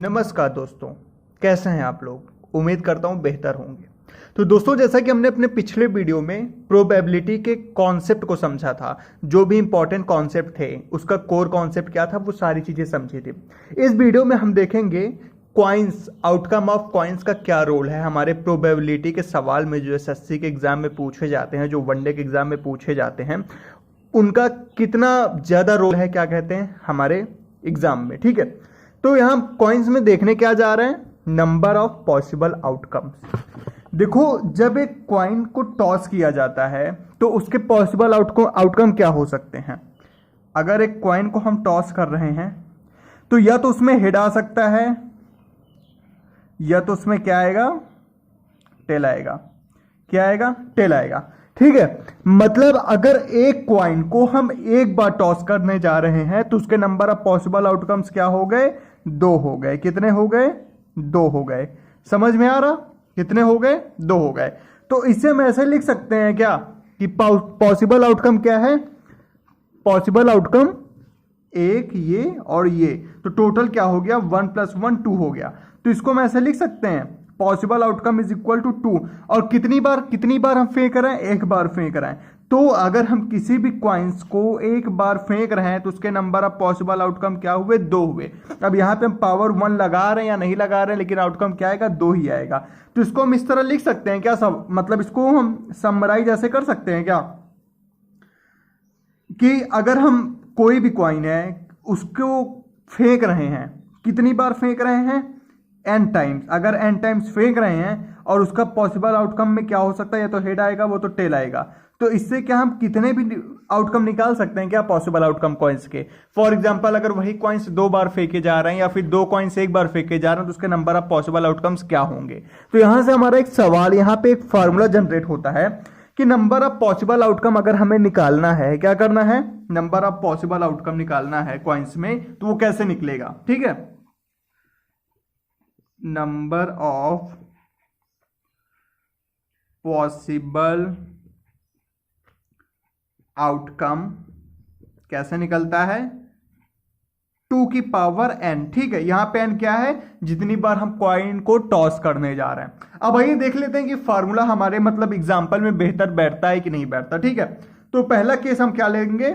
नमस्कार दोस्तों, कैसे हैं आप लोग। उम्मीद करता हूं बेहतर होंगे। तो दोस्तों, जैसा कि हमने अपने पिछले वीडियो में प्रोबेबिलिटी के कॉन्सेप्ट को समझा था, जो भी इंपॉर्टेंट कॉन्सेप्ट थे उसका कोर कॉन्सेप्ट क्या था, वो सारी चीजें समझी थी। इस वीडियो में हम देखेंगे क्वाइंस, आउटकम ऑफ क्वाइंस का क्या रोल है हमारे प्रोबेबिलिटी के सवाल में, जो एसएससी के एग्जाम में पूछे जाते हैं, जो वनडे के एग्जाम में पूछे जाते हैं, उनका कितना ज्यादा रोल है, क्या कहते हैं, हमारे एग्जाम में। ठीक है, तो यहां कॉइन्स में देखने क्या जा रहे हैं, नंबर ऑफ पॉसिबल आउटकम्स। देखो, जब एक क्वाइन को टॉस किया जाता है तो उसके पॉसिबल आउटकम क्या हो सकते हैं। अगर एक क्वाइन को हम टॉस कर रहे हैं तो या तो उसमें हेड आ सकता है, या तो उसमें क्या आएगा, टेल आएगा। क्या आएगा, टेल आएगा। ठीक है, मतलब अगर एक क्वाइन को हम एक बार टॉस करने जा रहे हैं तो उसके नंबर ऑफ पॉसिबल आउटकम्स क्या हो गए, 2 हो गए। कितने हो गए, 2 हो गए। समझ में आ रहा, कितने हो गए, 2 हो गए। तो इसे हम ऐसे लिख सकते हैं क्या कि पॉसिबल आउटकम क्या है, पॉसिबल आउटकम एक ये और ये, तो टोटल क्या हो गया, 1 + 1 2 हो गया। तो इसको हम ऐसे लिख सकते हैं, possible outcome is equal to 2। और कितनी बार हम फेंक रहे हैं, एक बार फेंक रहे हैं। तो अगर हम किसी भी क्वाइंस को एक बार फेंक रहे हैं तो उसके नंबर ऑफ पॉसिबल आउटकम क्या हुए, 2 हुए। अब यहां पे हम पावर 1 लगा रहे हैं या नहीं लगा रहे हैं, लेकिन आउटकम क्या आएगा, 2 ही आएगा। तो इसको हम इस तरह लिख सकते हैं क्या, सब मतलब इसको हम समराइज ऐसे कर सकते हैं क्या, कि अगर हम कोई भी क्वाइन है उसको फेंक रहे हैं, कितनी बार फेंक रहे हैं, n टाइम्स। अगर n टाइम्स फेंक रहे हैं और उसका पॉसिबल आउटकम में क्या हो सकता है, या तो हेड आएगा, वो तो टेल आएगा। तो इससे क्या हम कितने भी आउटकम निकाल सकते हैं क्या, पॉसिबल आउटकम कॉइन्स के। फॉर एग्जांपल, अगर वही कॉइन्स 2 बार फेंके जा रहे हैं या फिर 2 कॉइन्स 1 बार फेंके जा रहे हैं तो उसके नंबर ऑफ पॉसिबल आउटकम्स क्या होंगे। तो यहां से हमारा एक सवाल, यहां पे एक फॉर्मूला जनरेट होता है कि नंबर ऑफ पॉसिबल आउटकम अगर हमें निकालना है, क्या करना है, नंबर ऑफ पॉसिबल आउटकम निकालना है कॉइन्स में, तो वो कैसे निकलेगा। ठीक है, नंबर ऑफ पॉसिबल आउटकम कैसे निकलता है, 2 की पावर n। ठीक है, यहां पे n क्या है, जितनी बार हम कॉइन को टॉस करने जा रहे हैं। अब आइए देख लेते हैं कि फार्मूला हमारे मतलब एग्जांपल में बेहतर बैठता है कि नहीं बैठता। ठीक है, तो पहला केस हम क्या लेंगे,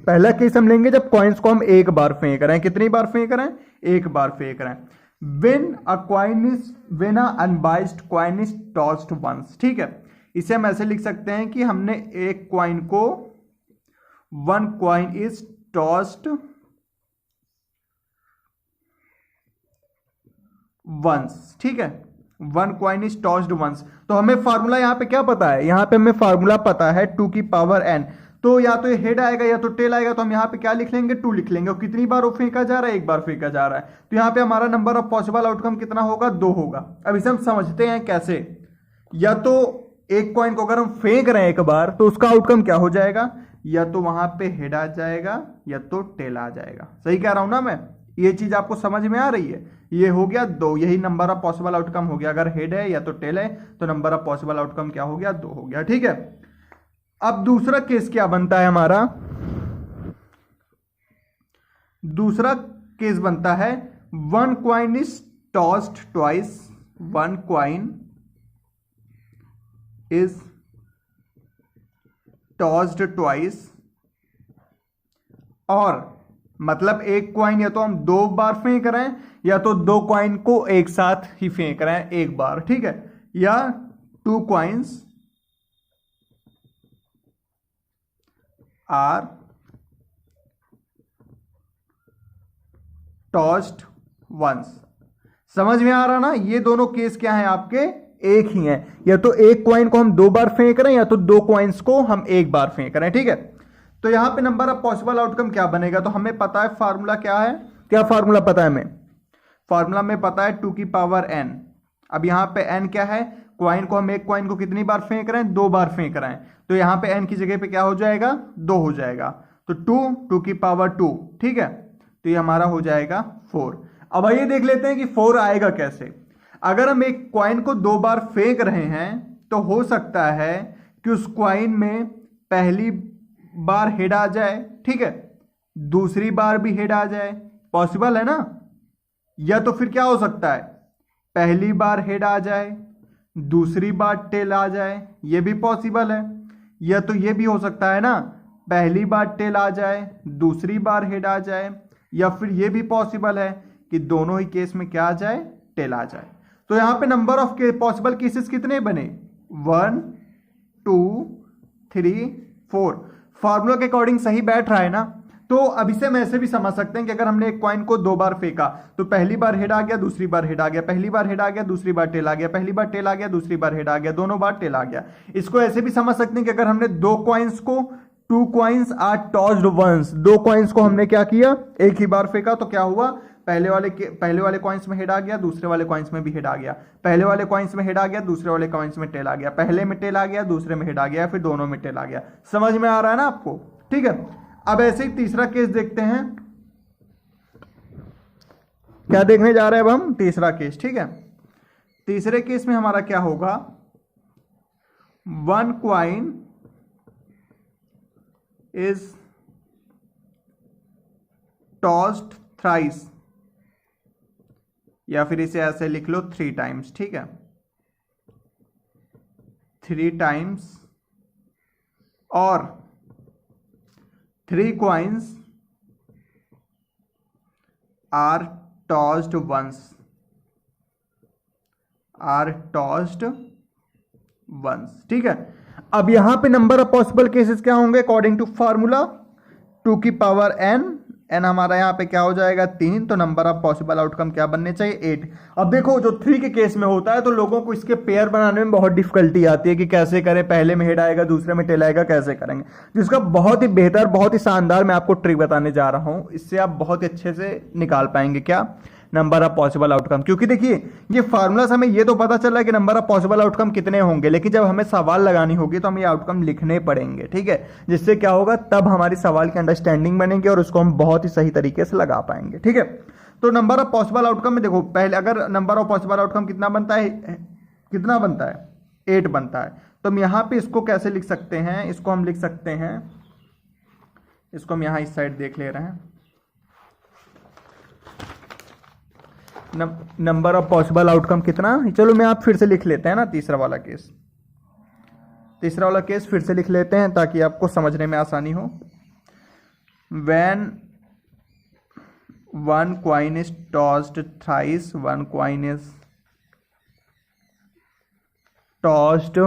पहला केस हम लेंगे जब कॉइन्स को हम एक बार फेंक रहे हैं। कितनी बार फेंक रहे हैं, एक बार फेंक रहे हैं। when a unbiased coin is tossed once। ठीक है, इसे हम ऐसे लिख सकते हैं कि हमने एक क्वाइन को, one coin is tossed once। ठीक है, one coin is tossed once। तो हमें फार्मूला यहां पे क्या पता है, यहां पे हमें फार्मूला पता है 2 की पावर n। तो या तो ये हेड आएगा या तो टेल आएगा, तो हम यहाँ पे क्या लिख लेंगे, 2 लिख लेंगे। और कितनी बार वो फेंका जा रहा है, एक बार फेंका जा रहा है। तो यहाँ पे हमारा नंबर ऑफ पॉसिबल आउटकम कितना होगा, 2 होगा। अब इसे हम समझते हैं कैसे। या तो एक कॉइन को अगर हम फेंक रहे हैं एक बार तो उसका आउटकम क्या हो जाएगा, या तो वहां पे हेड आ जाएगा या तो टेल आ जाएगा। सही कह रहा हूं ना मैं, ये चीज आपको समझ में आ रही है। ये हो गया 2, यही नंबर ऑफ पॉसिबल आउटकम हो गया। अगर हेड है या तो टेल है तो नंबर ऑफ पॉसिबल आउटकम क्या हो गया, 2 हो गया। ठीक है, अब दूसरा केस क्या बनता है हमारा, दूसरा केस बनता है one coin is tossed twice। one coin is tossed twice। और मतलब एक क्वाइन या तो हम 2 बार फेंक रहे हैं या तो 2 क्वाइन को एक साथ ही फेंक रहे हैं एक बार। ठीक है, या 2 coins आर टॉस्ड वंस। समझ में आ रहा ना, ये दोनों केस क्या हैं आपके, एक ही हैं। या तो एक क्वाइन को हम 2 बार फेंक रहे हैं या तो 2 क्वाइंस को हम एक बार फेंक रहे हैं। ठीक है, तो यहां पे नंबर ऑफ पॉसिबल आउटकम क्या बनेगा, तो हमें पता है फार्मूला क्या है, क्या फार्मूला पता है हमें, फार्मूला में पता है 2 की पावर n। अब यहां पे n क्या है, क्वाइन को हम एक क्वाइन को कितनी बार फेंक रहे हैं, 2 बार फेंक रहे हैं। तो यहां पे n की जगह पे क्या हो जाएगा, 2 हो जाएगा। तो 2 की पावर 2। ठीक है, तो ये हमारा हो जाएगा 4। अब आइए देख लेते हैं कि 4 आएगा कैसे। अगर हम एक क्वाइन को 2 बार फेंक रहे हैं तो हो सकता है कि उस क्वाइन में पहली बार हेड आ जाए, ठीक है, दूसरी बार भी हेड आ जाए, पॉसिबल है ना, या तो फिर क्या हो सकता है, पहली बार हेड आ जाए, दूसरी बार टेल आ जाए, ये भी पॉसिबल है। या तो ये भी हो सकता है ना, पहली बार टेल आ जाए, दूसरी बार हेड आ जाए। या फिर ये भी पॉसिबल है कि दोनों ही केस में क्या आ जाए, टेल आ जाए। तो यहां पे नंबर ऑफ पॉसिबल केसेस कितने बने, 1 2 3 4। फॉर्मूला के अकॉर्डिंग सही बैठ रहा है ना। तो अब इसे हम ऐसे भी समझ सकते हैं कि अगर हमने एक कॉइन को 2 बार फेंका तो पहली बार हेड आ गया, दूसरी बार हेड आ गया, पहली बार हेड आ गया, दूसरी बार टेल आ गया, पहली बार टेल आ गया, दूसरी बार हेड आ गया, दोनों बार टेल आ गया। इसको ऐसे भी समझ सकते हैं कि अगर हमने 2 कॉइन्स को 2 coins are tossed once, 2 coins को हमने क्या किया, एक ही बार फेंका तो क्या हुआ, पहले वाले कॉइन्स में हेड आ गया, दूसरे वाले कॉइन्स में भी हेड आ गया, पहले वाले कॉइन्स में हेड आ गया, दूसरे वाले कॉइन्स में टेल आ गया, पहले में टेल आ गया, दूसरे में हेड आ गया, फिर दोनों में टेल आ गया। समझ में आ रहा है ना आपको, ठीक है। अब ऐसे ही तीसरा केस देखते हैं, क्या देखने जा रहे हैं अब हम, तीसरा केस, ठीक है। तीसरे केस में हमारा क्या होगा, 1 कॉइन इज टॉस्ड थ्राइस, या फिर इसे ऐसे लिख लो 3 टाइम्स, ठीक है, 3 टाइम्स, और 3 coins are tossed once, ठीक है। अब यहां पे नंबर ऑफ पॉसिबल केसेस क्या होंगे अकॉर्डिंग टू फार्मूला, 2 की पावर n, एन हमारा यहाँ पे क्या हो जाएगा 3, तो नंबर ऑफ पॉसिबल आउटकम क्या बनने चाहिए 8। अब देखो जो 3 के केस में होता है तो लोगों को इसके पेयर बनाने में बहुत डिफिकल्टी आती है कि कैसे करें, पहले में हेड आएगा दूसरे में टेल आएगा, कैसे करेंगे। जिसका बहुत ही बेहतर, बहुत ही शानदार मैं आपको ट्रिक बताने जा रहा हूं, इससे आप बहुत अच्छे से निकाल पाएंगे क्या, नंबर ऑफ पॉसिबल आउटकम। क्योंकि देखिए ये फार्मूला से हमें ये तो पता चला है कि नंबर ऑफ पॉसिबल आउटकम कितने होंगे, लेकिन जब हमें सवाल लगानी होगी तो हमें ये आउटकम लिखने पड़ेंगे, ठीक है। जिससे क्या होगा, तब हमारी सवाल की अंडरस्टैंडिंग बनेगी और उसको हम बहुत ही सही तरीके से लगा पाएंगे, ठीक है। तो नंबर ऑफ पॉसिबल आउटकम में देखो, पहले अगर नंबर ऑफ पॉसिबल आउटकम कितना बनता है, 8 बनता है। तो हम यहाँ पे इसको कैसे लिख सकते हैं, इसको हम लिख सकते हैं, इसको हम यहाँ इस साइड देख ले रहे हैं, नंबर ऑफ पॉसिबल आउटकम कितना, चलो मैं आप फिर से लिख लेते हैं ना, तीसरा वाला केस फिर से लिख लेते हैं ताकि आपको समझने में आसानी हो। When 1 coin is tossed thrice, 1 coin is tossed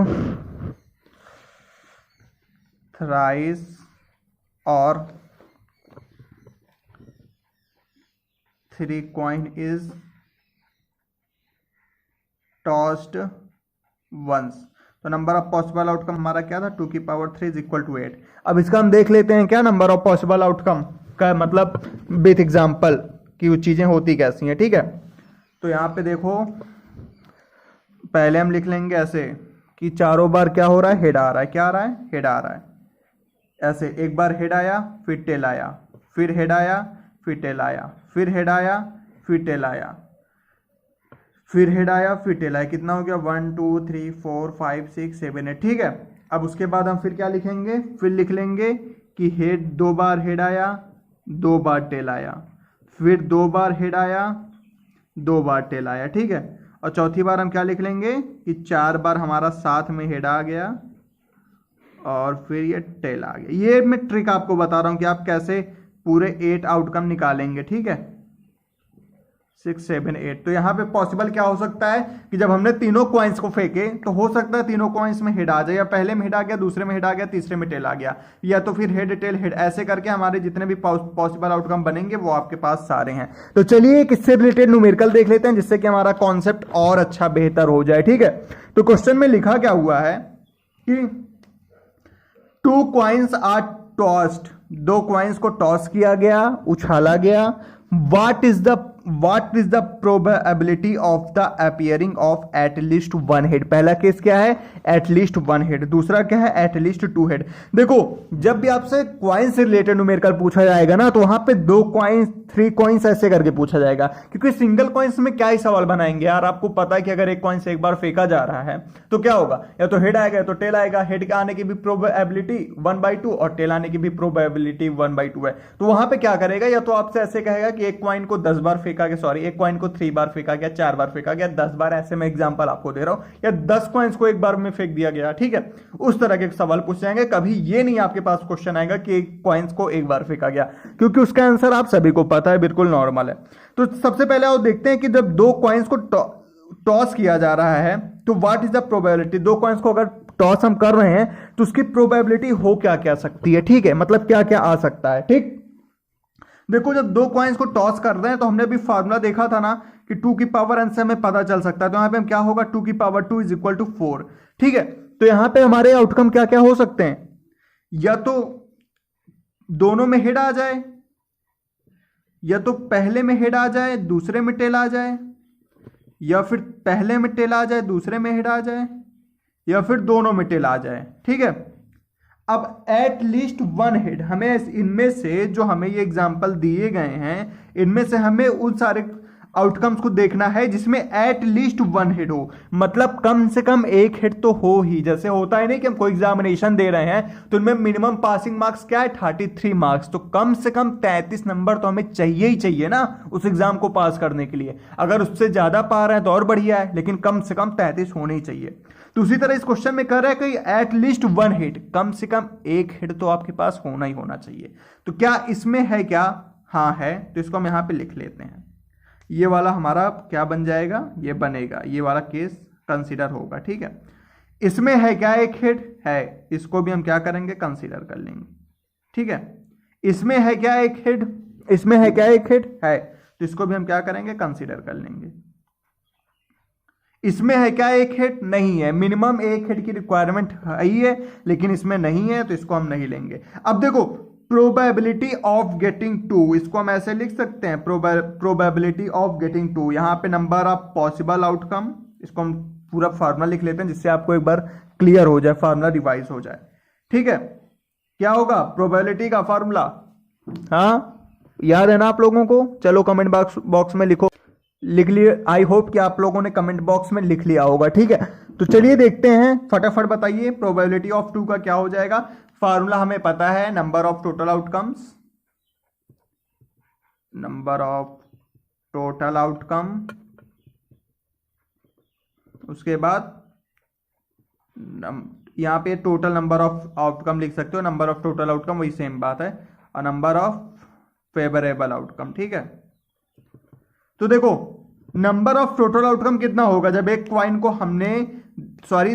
thrice, और 3 coin is टॉस्ड वंस, तो नंबर ऑफ पॉसिबल आउटकम हमारा क्या था, 2 की पावर 3 इज इक्वल टू 8। अब इसका हम देख लेते हैं क्या नंबर ऑफ पॉसिबल आउटकम का मतलब विथ एग्जांपल कि वो चीजें होती कैसी हैं, ठीक है। तो यहाँ पे देखो, पहले हम लिख लेंगे ऐसे कि चारों बार क्या हो रहा है, हेड आ रहा है, क्या आ रहा है, हेड आ रहा है। ऐसे एक बार हेड आया, फिर टेल आया, फिर हेड आया, फिर टेल आया, फिर हेड आया, फिर टेल आया, फिर हेड आया, फिर टेल आया। कितना हो गया, 1 2 3 4 5 6 7 8, ठीक है। अब उसके बाद हम फिर क्या लिखेंगे, फिर लिख लेंगे कि हेड 2 बार हेड आया, 2 बार टेल आया, फिर 2 बार हेड आया, 2 बार टेल आया, ठीक है। और चौथी बार हम क्या लिख लेंगे कि 4 बार हमारा साथ में हेड आ गया और फिर ये टेल आ गया। ये मैं ट्रिक आपको बता रहा हूं कि आप कैसे पूरे 8 आउटकम निकालेंगे, ठीक है, 6 7 8। तो यहाँ पे पॉसिबल क्या हो सकता है कि जब हमने तीनों कॉइन्स को फेंके तो हो सकता है तीनों कॉइन्स में हेड आ जाए, या पहले में हेड आ गया, दूसरे में हेड आ गया, तीसरे में टेल आ गया, या तो फिर हेड टेल हेड, ऐसे करके हमारे जितने भी पॉसिबल आउटकम बनेंगे वो आपके पास सारे हैं। तो चलिए एक इससे रिलेटेड न्यूमेरिकल देख लेते हैं जिससे कि हमारा कॉन्सेप्ट और अच्छा बेहतर हो जाए, ठीक है। तो क्वेश्चन में लिखा क्या हुआ है कि 2 कॉइन्स आर टॉस्ड, 2 कॉइन्स को टॉस किया गया, उछाला गया। What is the probability of the appearing of at least 1 head? पहला केस क्या है, at least 1 head, दूसरा क्या है, at least 2 head। देखो जब भी आपसे कॉइन से रिलेटेड न्यूमेरिकल पूछा जाएगा ना, तो वहां पे 2 कॉइन्स 3 कॉइन्स ऐसे करके पूछा जाएगा, क्योंकि सिंगल कॉइन्स में क्या ही सवाल बनाएंगे यार। आपको पता है कि अगर एक कॉइन से एक बार फेंका जा रहा है तो क्या होगा, या तो हेड आएगा या तो टेल आएगा। हेड का आने की भी प्रोबेबिलिटी 1/2 और टेल आने की भी प्रोबेबिलिटी 1/2 है। तो वहां पे क्या करेगा, या तो आपसे ऐसे कहेगा कि एक कॉइन को 10 बार फेंका गया, सॉरी एक कॉइन को 3 बार फेंका गया, 4 बार फेंका गया, 10 बार, ऐसे मैं एग्जांपल आपको दे रहा हूं, या 10 कॉइन्स को एक बार में फेंक दिया गया, ठीक है, उस तरह के सवाल पूछ जाएंगे। कभी ये नहीं आपके पास क्वेश्चन आएगा कि कॉइन्स को एक बार फेंका गया, क्योंकि उसका आंसर आप सभी को पता है, बिल्कुल नॉर्मल है। तो सबसे पहले आप देखते हैं कि जब 2 कॉइन्स को टॉस किया जा रहा है तो what is the probability, 2 coins को अगर टॉस हम कर रहे हैं तो उसकी प्रोबेबिलिटी हो क्या क्या सकती है, ठीक है, मतलब क्या क्या आ सकता है, ठीक। देखो जब 2 कॉइन्स को टॉस कर रहे हैं तो हमने अभी फार्मूला देखा था ना कि 2 की पावर n से हमें पता चल सकता है, तो यहां पे हम क्या होगा 2 की पावर 2 इज इक्वल टू 4, ठीक है। तो यहां पे हमारे आउटकम क्या क्या हो सकते हैं, या तो दोनों में हेड आ जाए, या तो पहले में हेड आ जाए दूसरे में टेल आ जाए, या फिर पहले में टेल आ जाए दूसरे में हेड आ जाए, या फिर दोनों में टेल आ जाए, ठीक है। अब एट लीस्ट 1 हेड, हमें इनमें से जो हमें ये एग्जांपल दिए गए हैं इनमें से हमें उन सारे आउटकम्स को देखना है जिसमें एट लीस्ट 1 हेड हो, मतलब कम से कम एक हेड तो हो ही। जैसे होता है नहीं कि हम कोई एग्जामिनेशन दे रहे हैं तो इनमें मिनिमम पासिंग मार्क्स क्या है 33 मार्क्स, तो कम से कम 33 नंबर तो हमें चाहिए ही चाहिए ना उस एग्जाम को पास करने के लिए। अगर उससे ज्यादा पा रहे हैं तो और बढ़िया है, लेकिन कम से कम 33 होने ही चाहिए। तो उसी तरह इस क्वेश्चन में कह रहा है कि एट लीस्ट 1 हेड, कम से कम एक हेड तो आपके पास होना ही होना चाहिए। तो क्या इसमें है क्या, हाँ है, तो इसको हम यहां पे लिख लेते हैं। ये वाला हमारा क्या बन जाएगा, ये बनेगा, ये वाला केस कंसीडर होगा, ठीक है। इसमें है क्या एक हेड है, इसको भी हम क्या करेंगे कंसीडर कर लेंगे, ठीक है। इसमें है क्या एक हेड, इसमें है क्या एक हेड है, तो इसको भी हम क्या करेंगे कंसीडर कर लेंगे। इसमें है क्या एक हेड, नहीं है, मिनिमम एक हेड की रिक्वायरमेंट है ही है, लेकिन इसमें नहीं है तो इसको हम नहीं लेंगे। अब देखो प्रोबेबिलिटी ऑफ गेटिंग 2, इसको हम ऐसे लिख सकते हैं प्रोबेबिलिटी ऑफ गेटिंग 2, यहां पे नंबर ऑफ पॉसिबल आउटकम, इसको हम पूरा फार्मूला लिख लेते हैं जिससे आपको एक बार क्लियर हो जाए, फार्मूला रिवाइज हो जाए, ठीक है। क्या होगा प्रोबेबिलिटी का फार्मूला, हाँ याद है ना आप लोगों को, चलो कमेंट बॉक्स में लिखो, लिख लिए, आई होप कि आप लोगों ने कमेंट बॉक्स में लिख लिया होगा, ठीक है। तो चलिए देखते हैं, फटाफट बताइए प्रोबेबिलिटी ऑफ 2 का क्या हो जाएगा। फार्मूला हमें पता है, number of total outcomes, number of total outcome, उसके बाद यहां पे टोटल नंबर ऑफ आउटकम लिख सकते हो, नंबर ऑफ टोटल आउटकम वही सेम बात है, और नंबर ऑफ फेवरेबल आउटकम, ठीक है। तो देखो नंबर ऑफ टोटल आउटकम कितना होगा, जब एक कॉइन को हमने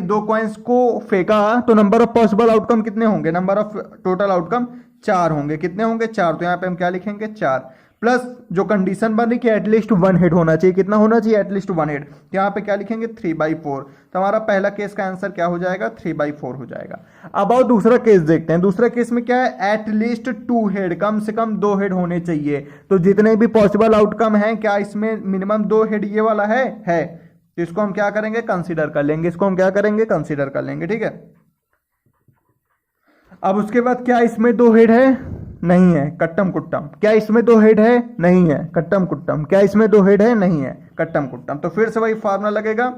2 कॉइन्स को फेंका तो नंबर ऑफ पॉसिबल आउटकम कितने होंगे, नंबर ऑफ टोटल आउटकम 4 होंगे, कितने होंगे 4, तो यहां पे हम क्या लिखेंगे 4, प्लस जो कंडीशन बन रही कि एटलीस्ट 1 हेड होना चाहिए, कितना होना चाहिए एटलीस्ट 1 हेड, यहां पे क्या लिखेंगे 3/4, तो हमारा पहला केस का आंसर क्या हो जाएगा 3/4 हो जाएगा। अब आओ दूसरा केस देखते हैं, दूसरा केस में क्या है एटलीस्ट 2 हेड, कम से कम 2 हेड होने चाहिए। तो जितने भी पॉसिबल आउटकम हैं क्या इसमें मिनिमम 2 हेड ये वाला है, तो इसको हम क्या करेंगे कंसीडर कर लेंगे, इसको हम क्या करेंगे कंसीडर कर लेंगे, ठीक है। अब उसके बाद क्या इसमें 2 हेड है, नहीं है, कट्टम कुट्टम। क्या इसमें 2 हेड है, नहीं है, कट्टम कुट्टम। क्या इसमें 2 हेड है, नहीं है, कट्टम कुट्टम। तो फिर से वही फार्मूला लगेगा,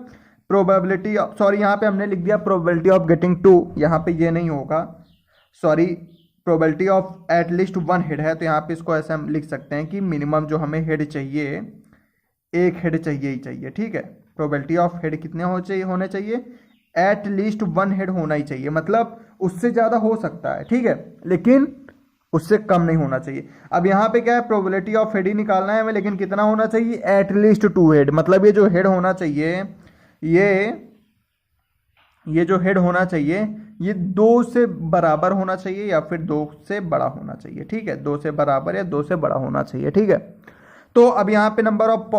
प्रोबेबिलिटी सॉरी यहां पे हमने लिख दिया प्रोबेबिलिटी ऑफ गेटिंग 2, यहां पे ये नहीं होगा, sorry probability of at least 1 head है, तो यहां पे इसको ऐसे हम लिख सकते हैं कि मिनिमम जो हमें हेड चाहिए एक हेड चाहिए ही चाहिए, ठीक है। प्रोबेबिलिटी ऑफ हेड कितने होने चाहिए, एट लीस्ट 1 हेड होना ही चाहिए, मतलब उससे ज्यादा हो सकता है, ठीक है, लेकिन उससे कम नहीं होना चाहिए। अब यहां पे क्या है प्रोबेबिलिटी ऑफ हेड ही निकालना है हमें, लेकिन कितना होना चाहिए एट लीस्ट 2 हेड, मतलब ये जो हेड होना चाहिए ये जो हेड होना चाहिए ये 2 से बराबर होना चाहिए या फिर 2 से बड़ा होना चाहिए, ठीक है, 2 से बराबर या 2 से बड़ा होना चाहिए, ठीक है। तो अब यहाँ पे नंबर ऑफ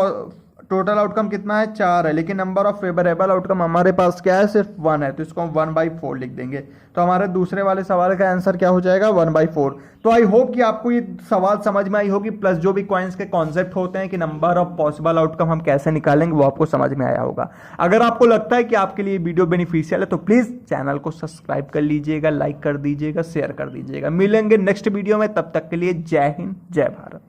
टोटल आउटकम कितना है 4 है, लेकिन नंबर ऑफ फेवरेबल आउटकम हमारे पास क्या है सिर्फ 1 है, तो इसको हम 1/4 लिख देंगे। तो हमारे दूसरे वाले सवाल का आंसर क्या हो जाएगा 1/4। तो आई होप कि आपको ये सवाल समझ में आई होगी, प्लस जो भी कॉइन्स के कॉन्सेप्ट होते हैं कि नंबर ऑफ पॉसिबल आउटकम हम कैसे निकालेंगे वो आपको समझ में आया होगा। अगर आपको लगता है कि आपके लिए वीडियो बेनिफिशियल है तो प्लीज चैनल को सब्सक्राइब कर लीजिएगा, लाइक कर दीजिएगा, शेयर कर दीजिएगा। मिलेंगे नेक्स्ट वीडियो में, तब तक के लिए जय हिंद जय भारत।